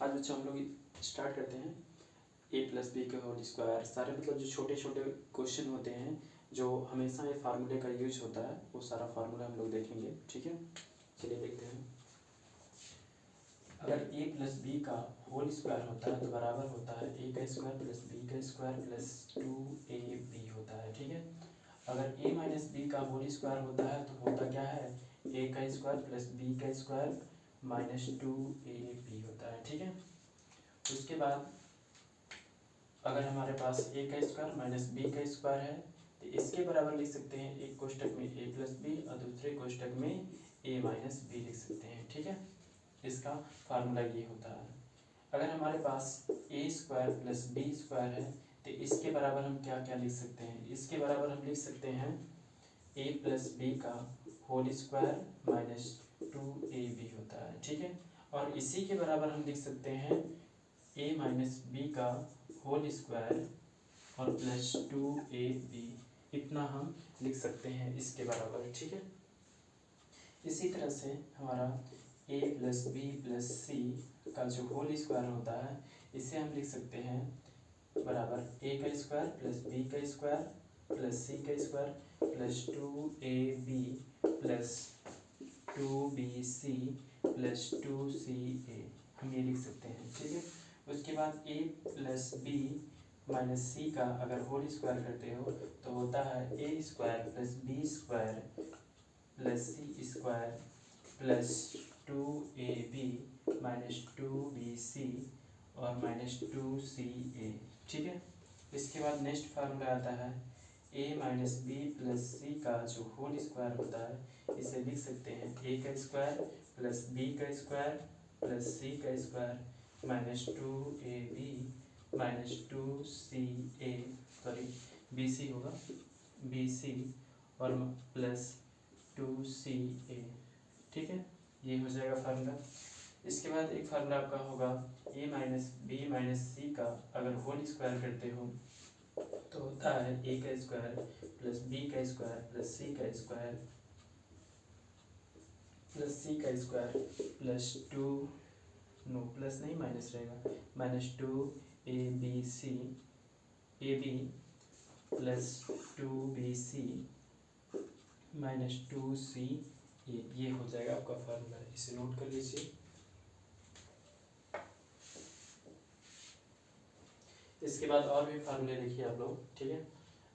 आज बच्चों हम लोग स्टार्ट करते हैं ए प्लस बी का होल स्क्वायर। सारे मतलब जो छोटे छोटे क्वेश्चन होते हैं जो हमेशा ये फार्मूले का यूज होता है वो सारा फार्मूला हम लोग देखेंगे। ठीक है, चलिए देखते हैं। अगर ए प्लस बी का होल स्क्वायर होता है तो बराबर होता है ए का स्क्वायर प्लस बी का स्क्वायर प्लस 2ab होता है। ठीक है, अगर ए माइनस बी का होल स्क्वायर होता है तो होता क्या है, ए का स्क्वायर प्लस बी का स्क्वायर माइनस 2ab होता है। ठीक है, उसके बाद अगर हमारे पास ए का स्क्वायर माइनस बी का स्क्वायर है तो इसके बराबर लिख सकते हैं, एक कोष्टक में ए प्लस बी और दूसरे कोष्टक में ए माइनस बी लिख सकते हैं। ठीक है, इसका फार्मूला ये होता है। अगर हमारे पास ए स्क्वायर प्लस बी स्क्वायर है तो इसके बराबर हम क्या क्या लिख सकते हैं, इसके बराबर हम लिख सकते हैं ए प्लस बी का होल स्क्वायर माइनस 2ab होता है। ठीक है, और इसी के बराबर हम लिख सकते हैं ए माइनस बी का होल स्क्वायर और प्लस 2ab, इतना हम लिख सकते हैं इसके बराबर। ठीक है, इसी तरह से हमारा ए प्लस बी प्लस सी का जो होल स्क्वायर होता है इसे हम लिख सकते हैं बराबर ए का स्क्वायर प्लस बी का स्क्वायर प्लस सी का square plus 2ab plus 2bc plus 2ca, हम ये लिख सकते हैं। ठीक है, उसके बाद A plus B minus C का अगर होल स्क्वायर करते हो तो होता है A square plus B square plus C square plus 2ab minus 2bc और माइनस 2ca। ठीक है, इसके बाद नेक्स्ट फार्मूला आता है ए माइनस बी प्लस सी का जो होल स्क्वायर होता है इसे लिख सकते हैं ए का स्क्वायर प्लस बी का स्क्वायर प्लस सी का square minus 2ab minus 2ca, sorry bc होगा, bc और प्लस 2ca। ठीक है, ये हो जाएगा फार्मूला। इसके बाद एक फार्मूला आपका होगा ए माइनस बी माइनस सी का अगर होल स्क्वायर करते हो तो होता है ए का स्क्वायर प्लस बी का स्क्वायर प्लस सी का स्क्वायर प्लस सी का स्क्वायर प्लस 2, नो प्लस नहीं माइनस रहेगा, minus 2abc ab plus 2bc minus 2c, ये हो जाएगा आपका फार्मूला, इसे नोट कर लीजिए। इसके बाद और भी फार्मूले लिखिए आप लोग। ठीक है,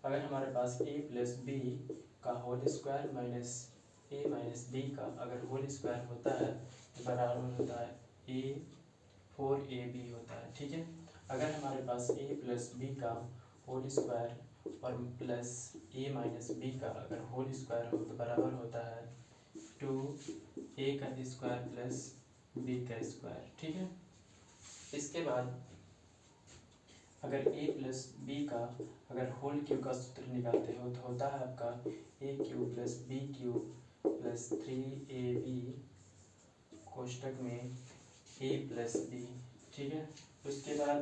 अगर हमारे पास ए प्लस बी का होल स्क्वायर माइनस ए माइनस बी का अगर होल स्क्वायर होता है तो बराबर होता है ए 4ab होता है। ठीक है, अगर हमारे पास ए प्लस बी का होल स्क्वायर और प्लस ए माइनस बी का अगर होल स्क्वायर हो तो बराबर होता है 2a का स्क्वायर प्लस b का स्क्वायर। ठीक है, इसके बाद अगर a प्लस बी का अगर होल क्यूब का सूत्र निकालते हो तो होता है आपका a cube plus B cube plus 3ab कोष्टक में a प्लस बी। ठीक है, उसके बाद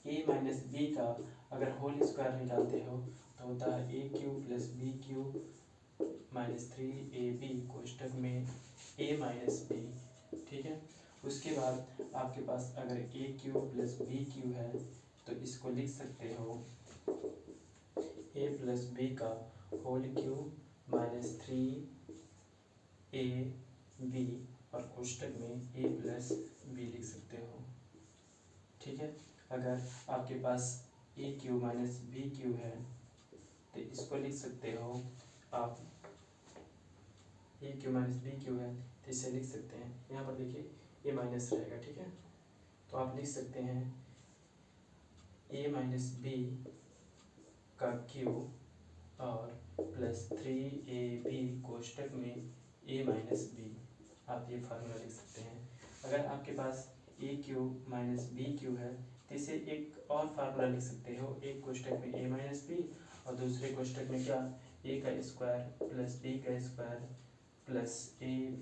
a माइनस बी का अगर होल स्क्वायर निकालते हो तो होता है a cube plus B cube minus 3ab कोष्टक में a माइनस बी। ठीक है, उसके बाद आपके पास अगर a cube plus B cube है तो इसको लिख सकते हो a प्लस बी का होल क्यूब माइनस 3ab और कोष्टक में a प्लस बी लिख सकते हो। ठीक है, अगर आपके पास a cube minus b cube है तो इसको लिख सकते हो आप, a cube minus b cube है तो इसे लिख सकते हैं, यहाँ पर देखिए a माइनस रहेगा। ठीक है, तो आप लिख सकते हैं a माइनस बी का क्यूब और प्लस 3ab कोष्टक में a माइनस बी, आप ये फार्मूला लिख सकते हैं। अगर आपके पास a cube minus b cube है तो इसे एक और फार्मूला लिख सकते हो, एक कोष्टक में a माइनस बी और दूसरे कोष्टक में क्या, a का स्क्वायर प्लस b का स्क्वायर प्लस ab।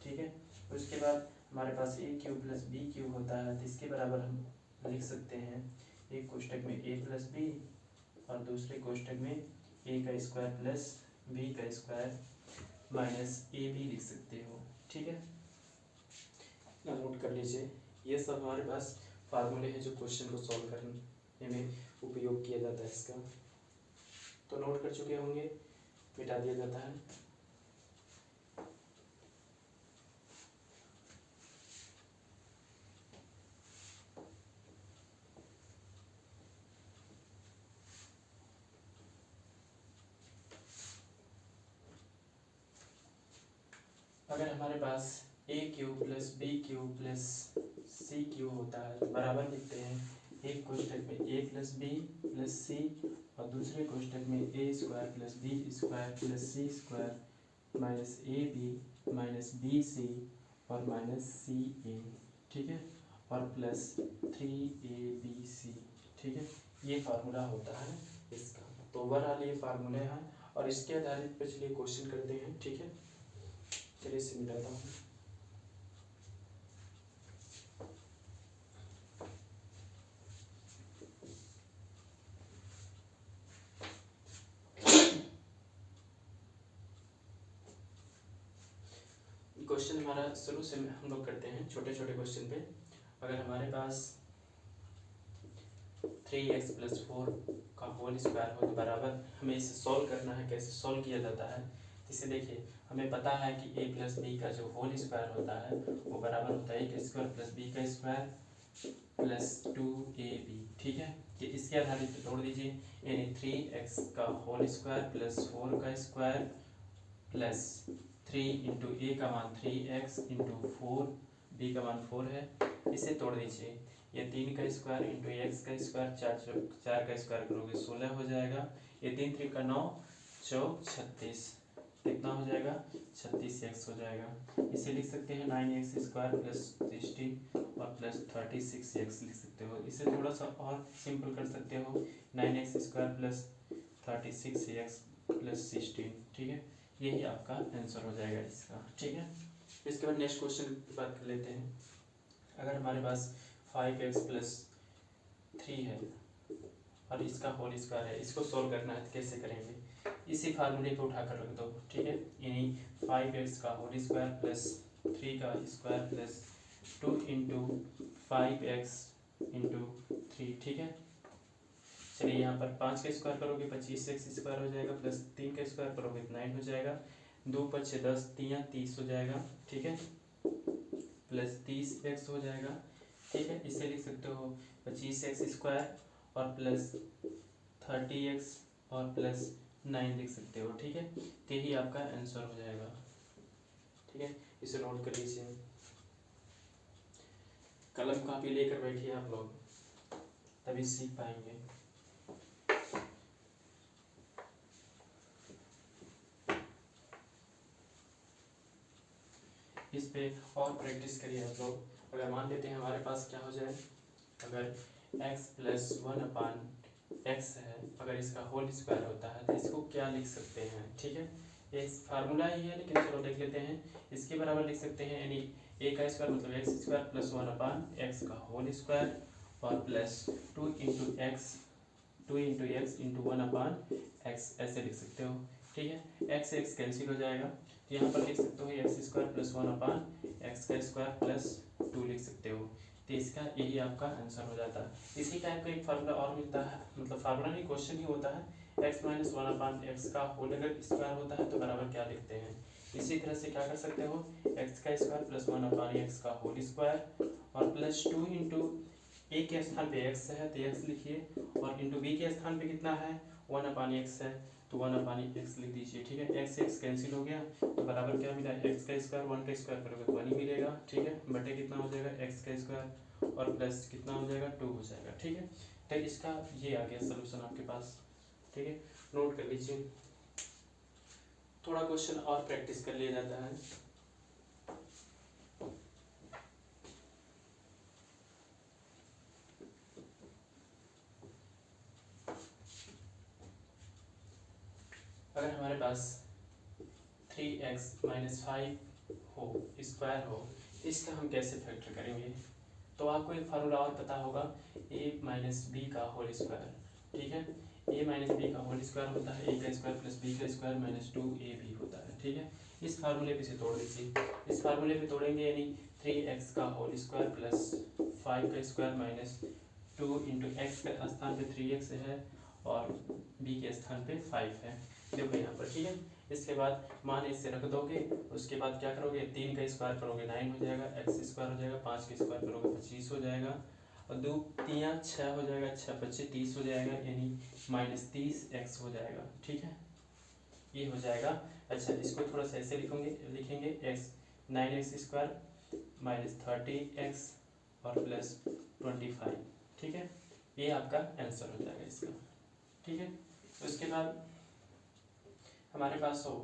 ठीक है, उसके बाद हमारे पास a cube plus B cube होता है तो इसके बराबर हम लिख सकते हैं एक कोष्टक में a प्लस बी और दूसरे कोष्टक में a का स्क्वायर प्लस b का स्क्वायर माइनस ab लिख सकते हो। ठीक है, नोट कर लीजिए ये सब हमारे पास फार्मूले हैं जो क्वेश्चन को सॉल्व करने में उपयोग किया जाता है इसका। तो नोट कर चुके होंगे, मिटा दिया जाता है। अगर हमारे पास A cube plus B cube plus C cube होता है तो बराबर लिखते हैं एक कोष्ठक में A plus B plus C और दूसरे कोष्ठक में A square plus B square plus C square minus A B minus B C और माइनस सी ए, ठीक है, और प्लस 3ab, ठीक है। ये फार्मूला होता है इसका। तो ओवरऑल ये फार्मूला है और इसके आधारित पे चलिए क्वेश्चन करते हैं, ठीक है। चलिए इसे मिटाता हूँ। क्वेश्चन हमारा शुरू से हम लोग करते हैं छोटे छोटे क्वेश्चन पे। अगर हमारे पास 3x + 4 का होल स्क्वायर हो तो बराबर हमें इसे सॉल्व करना है। कैसे सॉल्व किया जाता है, इसे देखिए। हमें पता है कि a + b का जो होल स्क्वायर होता है वो बराबर होता है a² + b² + 2ab, ठीक है। कि इसके आधारित तोड़ दीजिए, यानी 3x का होल स्क्वायर + 4 का स्क्वायर प्लस 3 × a का मान 3x × 4, b का मान 4 है। इसे तोड़ दीजिए, ये 3 का स्क्वायर × x का स्क्वायर, 4 का स्क्वायर करोगे 16 हो जाएगा। ये 3 × 3 = 9, 4 = 36, कितना हो जाएगा 36x हो जाएगा। इसे लिख सकते हैं 9x² + 16 और प्लस 36x लिख सकते हो। इसे थोड़ा सा और सिंपल कर सकते हो, 9x² + 36x + 16, ठीक है। यही आपका आंसर हो जाएगा इसका, ठीक है। इसके बाद नेक्स्ट क्वेश्चन की बात कर लेते हैं। अगर हमारे पास 5x + 3 है और इसका होल स्क्वायर है, इसको सॉल्व करना है तो कैसे करेंगे, इसी फार्मूले को उठाकर रख दो, ठीक है। यानी 5x का होल स्क्वायर प्लस 3 का स्क्वायर प्लस 2 × 5x × 3, ठीक है। चलिए यहाँ पर 5 का स्क्वायर करोगे 25x² हो जाएगा, प्लस 3 का स्क्वायर करोगे 9 हो जाएगा, 2 × 5 = 10, 3 × 30 हो जाएगा, ठीक है, प्लस 30x हो जाएगा, ठीक है। इसे लिख सकते हो 25x² और प्लस 30x और प्लस 9 लिख सकते हो, ठीक है। तो यही आपका आंसर हो जाएगा, ठीक है। इसे नोट कर लीजिए, कलम कापी लेकर बैठिए आप लोग, तभी सीख पाएंगे। इस पे और प्रैक्टिस करिए आप लोग। अगर मान लेते हैं हमारे पास क्या हो जाए, अगर x + 1/x है, अगर इसका होल स्क्वायर होता है तो इसको क्या लिख सकते हैं, ठीक है। ये फार्मूला ही है लेकिन चलो देख लेते हैं। इसके बराबर लिख सकते हैं, यानी a² मतलब x² + 1/x का होल स्क्वायर और प्लस 2 × x × 1/x ऐसे लिख सकते हो, ठीक है। x कैंसिल हो जाएगा, तो यहाँ पर लिख सकते हो x² + 1/x² + 2 लिख सकते हो। तो इसका यही आपका आंसर हो जाता है। इसी टाइप का एक फार्मूला और मिलता है, मतलब फार्मूला नहीं क्वेश्चन ही होता है, x - 1/x का होल अगर स्क्वायर होता है तो बराबर क्या लिखते हैं। इसी तरह से क्या कर सकते हो, x² + 1/x का होल स्क्वायर और प्लस 2 × a के स्थान पे x है तो x लिखिए, और इंटू b के स्थान पे कितना है 1/x है तो 1/x लिख दीजिए, ठीक है। x कैंसिल हो गया तो बराबर क्या मिला, x² 1 का स्क्वायर करोगे तो 1 ही मिलेगा, ठीक है। बटे कितना हो जाएगा x² और प्लस कितना हो जाएगा 2 हो जाएगा, ठीक है। तो इसका ये आ गया सोल्यूशन आपके पास, ठीक है। नोट कर लीजिए, थोड़ा क्वेश्चन और प्रैक्टिस कर लिया जाता है। अगर हमारे पास 3x - 5 हो स्क्वायर हो, इसका हम कैसे फैक्टर करेंगे। तो आपको एक फार्मूला और पता होगा, a - b का होल स्क्वायर, ठीक है। a - b का होल स्क्वायर होता है a² + b² - 2ab होता है, ठीक है। इस फार्मूले पे से तोड़ दीजिए, इस फार्मूले पे तोड़ेंगे यानी 3x का होल स्क्वायर प्लस 5 का स्क्वायर माइनस 2 इंटू एक्स के स्थान पे 3x है और b के स्थान पे 5 है। देखो यहाँ पर, ठीक है। इसके बाद मान इससे रख दोगे, उसके बाद क्या करोगे, 3 का स्क्वायर करोगे 9 हो जाएगा, x स्क्वायर हो जाएगा, 5 का स्क्वायर करोगे 25 हो जाएगा, और 2 3 6 हो जाएगा, 6 25 30 हो जाएगा, यानी -30x हो जाएगा, ठीक है। ये हो जाएगा। अच्छा, इसको थोड़ा सा ऐसे लिखेंगे x 9x square minus 30x और प्लस 25, ठीक है। ये आपका आंसर हो जाएगा इसका, ठीक है। उसके बाद हमारे पास हो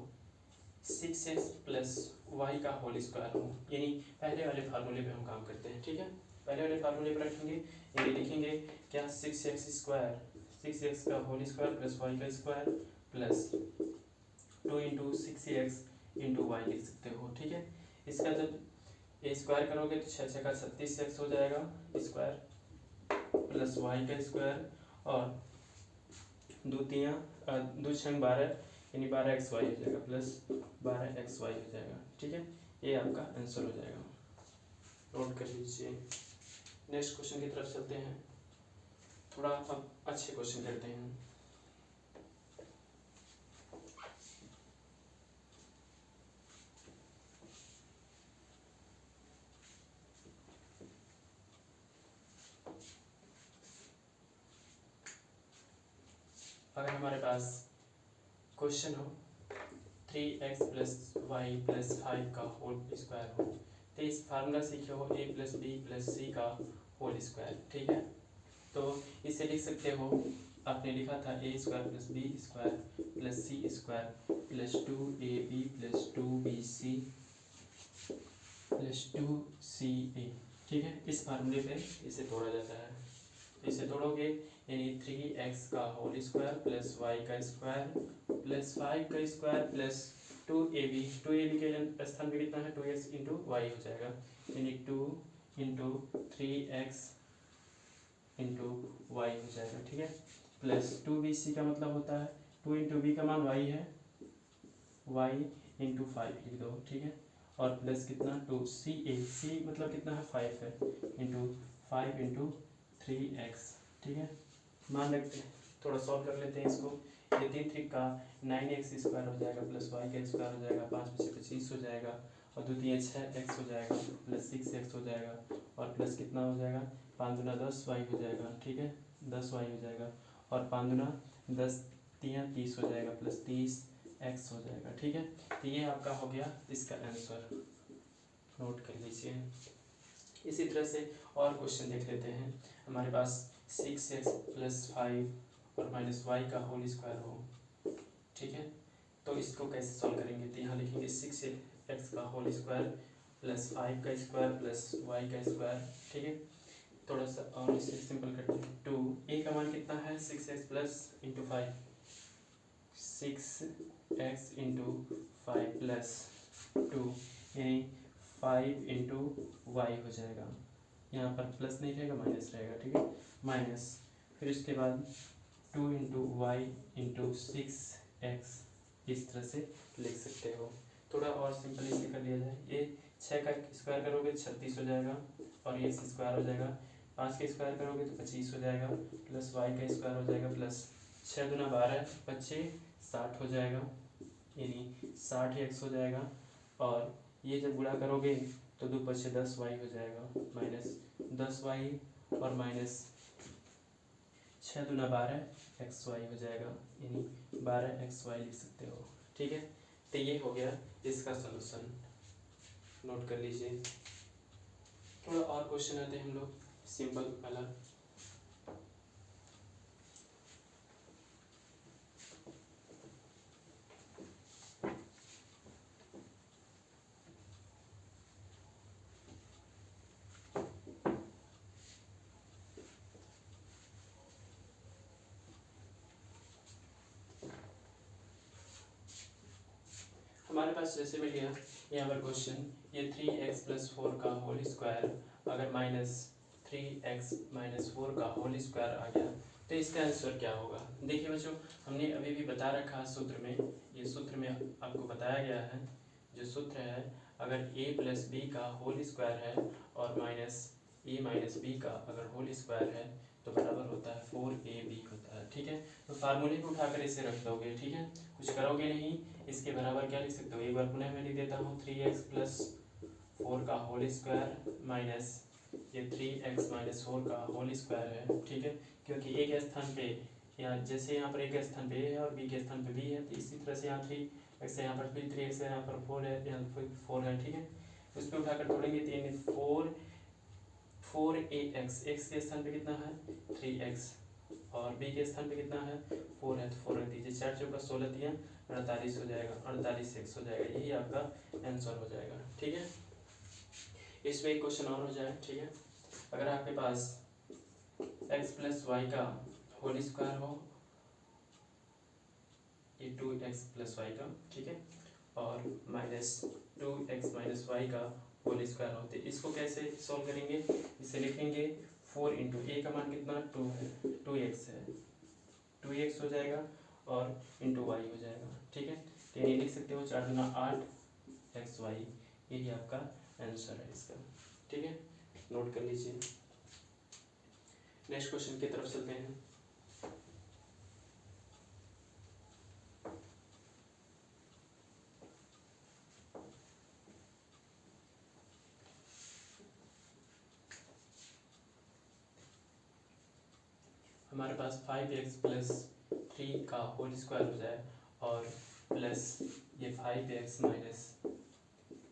6x प्लस वाई का होल स्क्वायर हो, यानी पहले वाले फार्मूले पे हम काम करते हैं, ठीक है। पहले वाले फार्मूले पर रखेंगे, ये लिखेंगे क्या, 6x स्क्वायर 6x का होल स्क्वायर प्लस वाई का square plus 2 into 6x into y लिख सकते हो, ठीक है। इसका जब ए स्क्वायर करोगे तो 6 6 का 36x हो जाएगा स्क्वायर प्लस वाई का स्क्वायर और 2 6 12 यानी 12xy हो जाएगा प्लस 12xy हो जाएगा, ठीक है। ये आपका आंसर हो जाएगा, नोट कर लीजिए। नेक्स्ट क्वेश्चन की तरफ चलते हैं, थोड़ा अब अच्छे क्वेश्चन करते हैं। अगर हमारे पास क्वेश्चन हो 3x प्लस वाई प्लस 5 का होल स्क्वायर हो, तो इस फार्मूला सीखे हो a प्लस बी प्लस सी का होल स्क्वायर, ठीक है। तो इसे लिख सकते हो, आपने लिखा था a square plus B square plus C square plus 2ab plus 2bc plus 2ca, ठीक है। इस फार्मूले पे इसे तोड़ा जाता है, इसे तोड़ोगे यानी 3x का होल स्क्वायर प्लस वाई का स्क्वायर प्लस 5 का स्क्वायर प्लस 2ab के स्थान पे कितना है 2x इंटू वाई हो जाएगा, यानी 2 इंटू 3x इंटू वाई हो जाएगा, ठीक है। प्लस 2bc का मतलब होता है 2 इंटू बी का मान y है, y इंटू 5 लिख दो, ठीक है। और प्लस कितना 2ca, c मतलब कितना है 5 है, इंटू 5 इंटू 3x, ठीक है। मान रखते हैं, थोड़ा सॉल्व कर लेते हैं इसको। ये 3 3 का 9x स्क्वायर हो जाएगा प्लस वाई का स्क्वायर हो जाएगा, 5 में से 25 हो जाएगा और 2 3 6x हो जाएगा प्लस 6x हो जाएगा और प्लस कितना हो जाएगा 5 दूना 10y हो जाएगा, ठीक है, 10y हो जाएगा और 5 दूना 10 3 30 हो जाएगा प्लस 30x हो जाएगा, ठीक है। तो ये आपका हो गया इसका आंसर, नोट कर लीजिए। इसी तरह से और क्वेश्चन देख लेते हैं। हमारे पास 6x प्लस 5 और माइनस वाई का होल स्क्वायर हो, ठीक है। तो इसको कैसे सॉल्व करेंगे, तो यहाँ लिखेंगे 6x का होल स्क्वायर प्लस 5 का स्क्वायर प्लस वाई का स्क्वायर, ठीक है। थोड़ा सा और इसे सिंपल करते हैं, 2 a का मान कितना है 6x plus into 5, 6x into 5 plus 2 यानी 5 इंटू वाई हो जाएगा, यहाँ पर प्लस नहीं रहेगा माइनस रहेगा, ठीक है, माइनस, फिर उसके बाद 2 इंटू वाई इंटू 6x, इस तरह से लिख सकते हो। थोड़ा और सिंपल इसे कर लिया जाए, ये 6 का स्क्वायर करोगे 36 हो जाएगा और ये स्क्वायर हो जाएगा, 5 का स्क्वायर करोगे तो 25 हो जाएगा प्लस वाई का स्क्वायर हो जाएगा प्लस 6 दूना 12 25 60 हो जाएगा, यानी 60x हो जाएगा और ये जब गुणा करोगे तो 2 5 10y हो जाएगा माइनस 10y और माइनस 6 दूना 12 xy हो जाएगा, यानी 12xy लिख सकते हो, ठीक है। तो ये हो गया इसका सलूशन, नोट कर लीजिए। थोड़ा और क्वेश्चन आते हैं हम लोग, सिंपल वाला। हमारे पास जैसे मिल गया यहाँ पर क्वेश्चन, ये 3x प्लस 4 का होल स्क्वायर अगर माइनस 3x माइनस 4 का होल स्क्वायर आ गया तो इसका आंसर क्या होगा। देखिए बच्चों, हमने अभी भी बता रखा है सूत्र में, ये सूत्र में आपको बताया गया है, जो सूत्र है, अगर a प्लस बी का होल स्क्वायर है और माइनस ए माइनस बी का अगर होल स्क्वायर है तो बराबर होता है 4ab होता है। ठीक है, तो फार्मूले को उठाकर इसे रख दोगे। ठीक है, कुछ करोगे नहीं, इसके बराबर क्या लिख सकते हो, एक बार पुनः मैं लिख देता हूँ 3x प्लस 4 का होल स्क्वायर माइनस ये 3x माइनस 4 का होल स्क्वायर है। ठीक है, क्योंकि एक स्थान पे यहाँ जैसे यहाँ पर एक स्थान पे ए है और बी के स्थान पे बी है, तो इसी तरह से यहाँ 3x है, यहाँ पर भी 3x है, यहाँ पर 4 है, यहाँ पर 4 है। ठीक है, उस पर उठाकर तोड़ेंगे 4ax, x के स्थान पे कितना है 3x और b के स्थान पे कितना है 4 है, तो 4 रख दीजिए। 4 चौका 16 दिया 48 हो जाएगा, 48x हो जाएगा, यही आपका आंसर हो जाएगा। ठीक है, इसमें एक क्वेश्चन और हो जाए। ठीक है, अगर आपके पास x प्लस वाई का होल स्क्वायर हो, ये 2x प्लस वाई का, ठीक है, और माइनस 2x माइनस वाई का होल स्क्वायर होते, इसको कैसे सॉल्व करेंगे, इसे लिखेंगे 4 इंटू ए का मान कितना 2 है, 2x है, 2x हो जाएगा और इंटू वाई हो जाएगा। ठीक है, तो ये लिख सकते हो 4 गुना 8 एक्स वाई, यही आपका आंसर है इसका। ठीक है, नोट कर लीजिए। नेक्स्ट क्वेश्चन की तरफ चलते हैं। हमारे पास 5x प्लस 3 का होल स्क्वायर हो जाए और प्लस ये 5x माइनस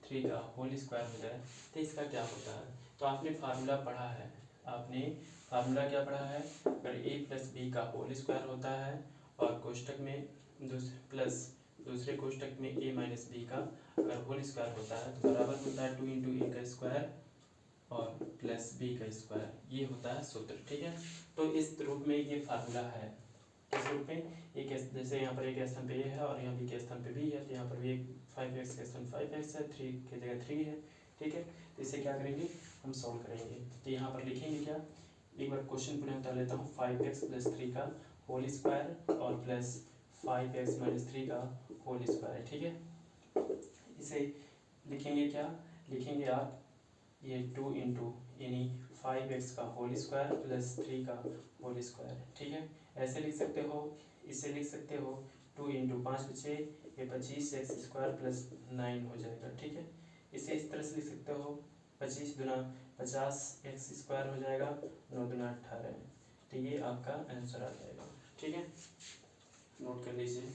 3 का होल स्क्वायर हो जाए, तो इसका क्या होता है। तो आपने फार्मूला पढ़ा है, आपने फार्मूला क्या पढ़ा है, अगर a प्लस बी का होल स्क्वायर होता है और कोष्टक में प्लस दूसरे कोष्टक में a माइनस बी का अगर होल स्क्वायर होता है तो बराबर होता है 2 इंटू ए का स्क्वायर और प्लस बी का स्क्वायर, ये होता है सूत्र। ठीक है, तो इस रूप में ये फार्मूला है, इस रूप में एक जैसे यहाँ पर एक स्थान पे ए है और यहाँ बी के स्थान पे बी है, तो यहाँ पर भी एक 5x के स्थान 5x है, 3 की जगह 3 है। ठीक है, तो इसे क्या करेंगे हम सॉल्व करेंगे, तो यहाँ पर लिखेंगे क्या, एक बार क्वेश्चन पुनः उतार लेता हूँ, 5x प्लस 3 का होल स्क्वायर और प्लस 5x माइनस 3 का होल स्क्वायर। ठीक है, इसे लिखेंगे क्या, लिखेंगे आप ये 2 इंटू यानी 5x का होल स्क्वायर प्लस 3 का होल स्क्वायर। ठीक है, ऐसे लिख सकते हो, इसे लिख सकते हो 2 इंटू 5 बचे ये 25x स्क्वायर प्लस 9 हो जाएगा। ठीक है, इसे इस तरह से लिख सकते हो 25 दुना 50x स्क्वायर हो जाएगा, 9 दुना 18, तो ये आपका आंसर आ जाएगा। ठीक है, नोट कर लीजिए।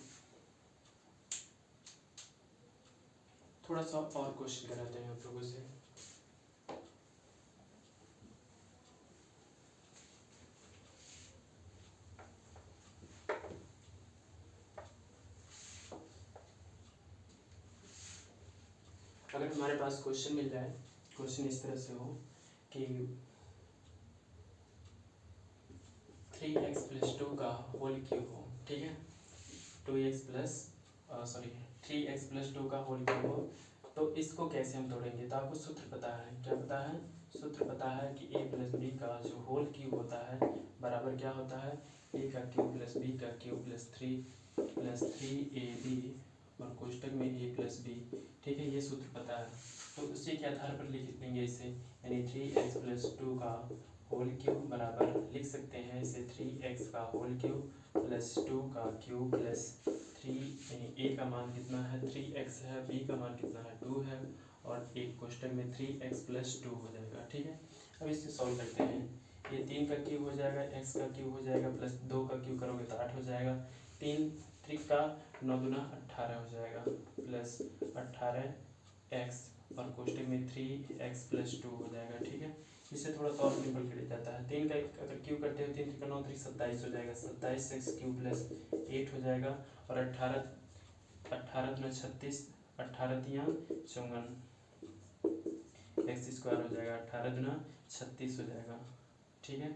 थोड़ा सा और क्वेश्चन कराते हैं आप लोगों से। अगर हमारे पास क्वेश्चन मिल जाए, क्वेश्चन इस तरह से हो कि 3x प्लस 2 का होल क्यूब हो, ठीक है, 2x प्लस 3x प्लस 2 का होल क्यूब हो, तो इसको कैसे हम तोड़ेंगे, तो आपको सूत्र पता है, क्या पता है, सूत्र पता है कि a प्लस बी का जो होल क्यूब होता है बराबर क्या होता है, a का क्यूब प्लस b का क्यूब प्लस 3ab और कोष्टक में a प्लस बी। ठीक है, ये सूत्र पता है, तो उसी के आधार पर लिख देंगे इसे, यानी 3x प्लस 2 का होल क्यूब बराबर लिख सकते हैं इसे 3x का होल क्यूब प्लस 2 का क्यूब प्लस 3, यानी a का मान कितना है 3x है, b का मान कितना है 2 है और एक कोष्टक में 3x प्लस 2 हो जाएगा। ठीक है, अब इसे सॉल्व करते हैं, ये 3 का क्यूब हो जाएगा, x का क्यूब हो जाएगा, प्लस 2 का क्यूब करोगे तो 8 हो जाएगा, 3 का 9 दुना 18 हो जाएगा, प्लस 18x और कोष्टक में 3x प्लस 2 हो जाएगा। ठीक है, इससे थोड़ा सा और सिंपल कर जाता है, 3 का अगर क्यूब करते हो 3 का 9 3 27 हो जाएगा, 27x क्यूब प्लस 8 हो जाएगा और 18 दुना 36, 18 तियाँ 54 x स्क्वायर हो जाएगा, 18 दुना 36 हो जाएगा। ठीक है,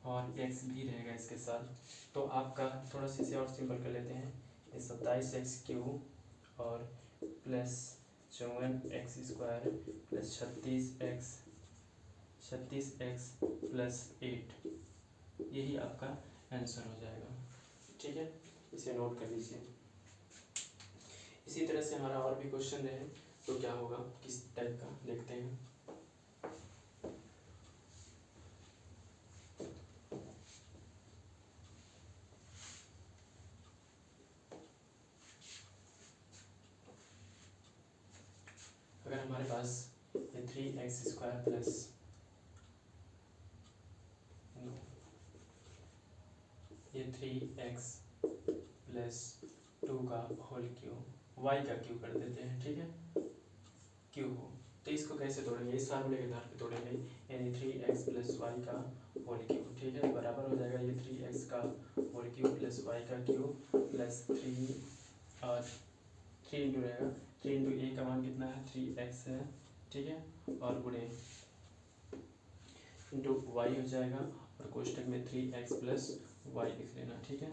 और x भी रहेगा इसके साथ, तो आपका थोड़ा सा इसे और सिंपल कर लेते हैं, ये 27x क्यूब और plus 54x square plus 36x plus 8, यही आपका आंसर हो जाएगा। ठीक है, इसे नोट कर लीजिए। इसी तरह से हमारा और भी क्वेश्चन है, तो क्या होगा, किस टाइप का देखते हैं। अगर हमारे पास ये 3x² प्लस ये 3x प्लस 2 का होल क्यूब y का क्यूब कर देते हैं, ठीक है, क्यूब हो। तो इसको कैसे तोड़ेंगे, इस फार्मूले के आधार पे तोड़ेंगे, यानी 3x प्लस वाई का होल क्यूब, ठीक है, बराबर हो जाएगा ये 3x का होल क्यूब प्लस y का क्यूब प्लस 3 और 3 इंटू रहेगा, 3 इंटू ए का मान कितना है 3x है, ठीक है, और गुणे इंटू वाई हो जाएगा और कोष्टक में 3x प्लस वाई लिख लेना, ठीक है।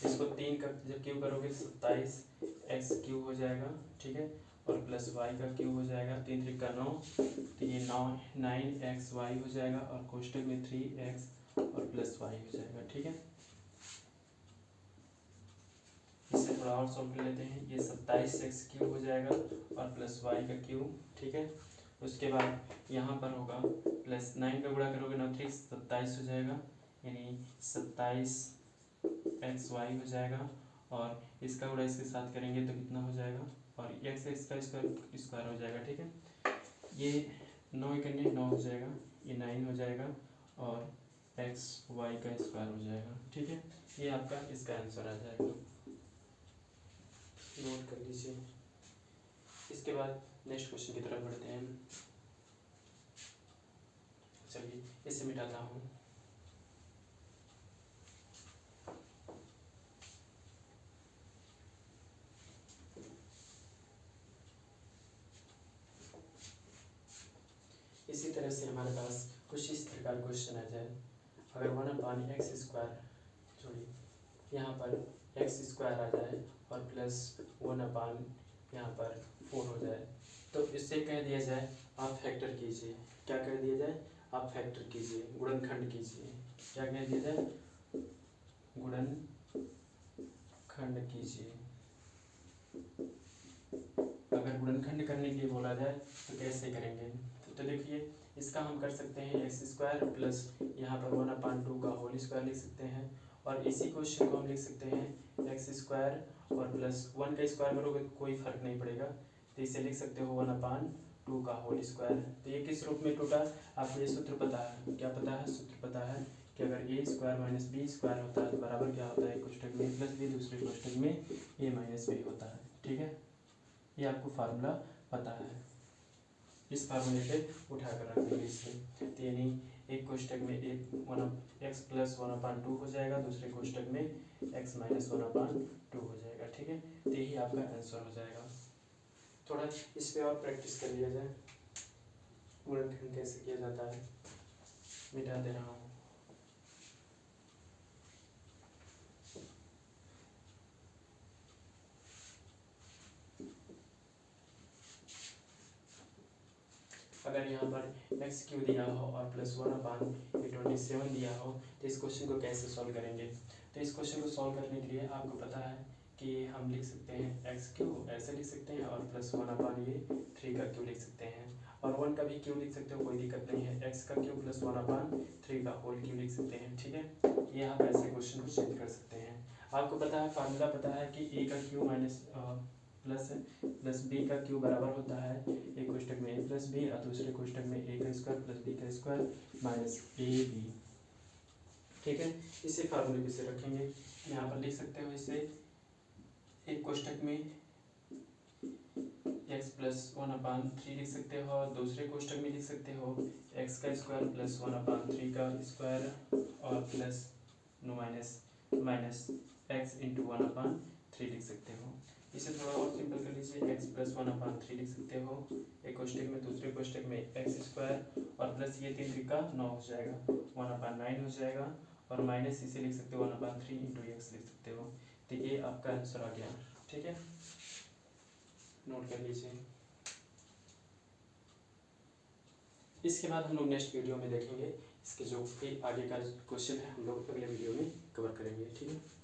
इसको 3 का जब क्यूब करोगे 27x क्यूब हो जाएगा, ठीक है, और प्लस वाई का क्यूब हो जाएगा, 3 3 का 9, तो ये 9xy हो जाएगा और कोष्टक में 3x और प्लस वाई हो जाएगा, ठीक है। इससे थोड़ा और सॉल्व कर लेते हैं, ये 27x क्यूब हो जाएगा और प्लस वाई का क्यूब, ठीक है। उसके बाद यहाँ पर होगा प्लस 9 का गुणा करोगे 9 3 27 हो जाएगा, यानी 27xy हो जाएगा और इसका गुणा इसके साथ करेंगे तो कितना हो जाएगा, और x का स्क्वायर हो जाएगा, ठीक है। ये 9 करने 9 हो जाएगा, ये 9 हो जाएगा और xy का स्क्वायर हो जाएगा, ठीक है। ये आपका इसका आंसर आ जाएगा, नोट कर लीजिए। इसके बाद नेक्स्ट क्वेश्चन की तरफ बढ़ते हैं। चलिए इसे मिटाता हूँ। इसी तरह से हमारे पास कुछ इस प्रकार क्वेश्चन आ जाए, अगर 1/x² छोड़िए यहाँ पर x² आ जाए और प्लस 1/ यहाँ पर 4 हो जाए, तो इससे कह दिया जाए आप फैक्टर कीजिए। क्या कह दिया जाए, आप फैक्टर कीजिए, गुणनखंड कीजिए। क्या कह दिया जाए, गुणनखंड कीजिए। अगर गुणनखंड करने के लिए बोला जाए तो कैसे करेंगे, तो देखिए इसका हम कर सकते हैं x² प्लस यहाँ पर 1/2 का होल स्क्वायर लिख सकते हैं, और इसी क्वेश्चन को हम लिख सकते हैं x² और प्लस 1 का स्क्वायर करोगे तो कोई फर्क नहीं पड़ेगा, तो इसे लिख सकते हो 1/2 का होल स्क्वायर। तो ये किस रूप में टूटा, आपको ये सूत्र पता है, क्या पता है, सूत्र पता है कि अगर a² माइनस b² होता है तो बराबर क्या होता है, एक कोष्ठक में प्लस b, दूसरे कोष्ठक में a माइनस b होता है, ठीक है। ये आपको फार्मूला पता है, इस फार्मूले पे उठा कर रख देंगे इसे, तो यानी एक कोष्ठक में x प्लस 1/2 हो जाएगा, दूसरे कोष्ठक में x माइनस 1/2 हो जाएगा, ठीक है। तो यही आपका आंसर हो जाएगा। थोड़ा इस पे और प्रैक्टिस कर लिया जाए, गुणनखंड कैसे किया जाता है, मिटा दे रहा हूँ। अगर यहाँ पर x क्यू दिया हो और प्लस 1/27 दिया हो तो इस क्वेश्चन को कैसे सॉल्व करेंगे, तो इस क्वेश्चन को सॉल्व करने के लिए आपको पता है कि हम लिख सकते हैं x क्यू ऐसे लिख सकते हैं और प्लस 1/3 का क्यू लिख सकते हैं, और 1 का भी क्यू लिख सकते हो, कोई दिक्कत नहीं है, x का क्यू प्लस 1/3 का होल क्यू लिख सकते हैं, ठीक है। ये आप ऐसे क्वेश्चन को चेंज कर सकते हैं। आपको पता है फार्मूला पता है कि a का क्यू माइनस प्लस बी का क्यू बराबर होता है एक कोष्ठक में a प्लस बी और दूसरे कोष्ठक में a का स्क्वायर प्लस b का स्क्वायर माइनस ab, ठीक है। इसे फार्मूले पे से रखेंगे, यहाँ पर लिख सकते हो इसे, एक कोष्ठक में x प्लस 1/3 लिख सकते हो और दूसरे कोष्ठक में लिख सकते हो x का स्क्वायर प्लस 1/3 का स्क्वायर और प्लस माइनस x इंटू 1/3 लिख सकते हो। इसे थोड़ा और सिंपल कर लीजिए, x प्लस 1/3 लिख सकते हो एक कोष्ठक में, दूसरे कोष्ठक में x² और प्लस ये 3 3 का 9 हो जाएगा, 1/9 हो जाएगा और माइनस इसे लिख सकते हो 1/3 इंटू x लिख सकते हो। तो ये आपका आंसर आ गया, ठीक है, नोट कर लीजिए। इसके बाद हम लोग नेक्स्ट वीडियो में देखेंगे, इसके जो फिर आगे का क्वेश्चन है हम लोग अगले वीडियो में कवर करेंगे, ठीक है।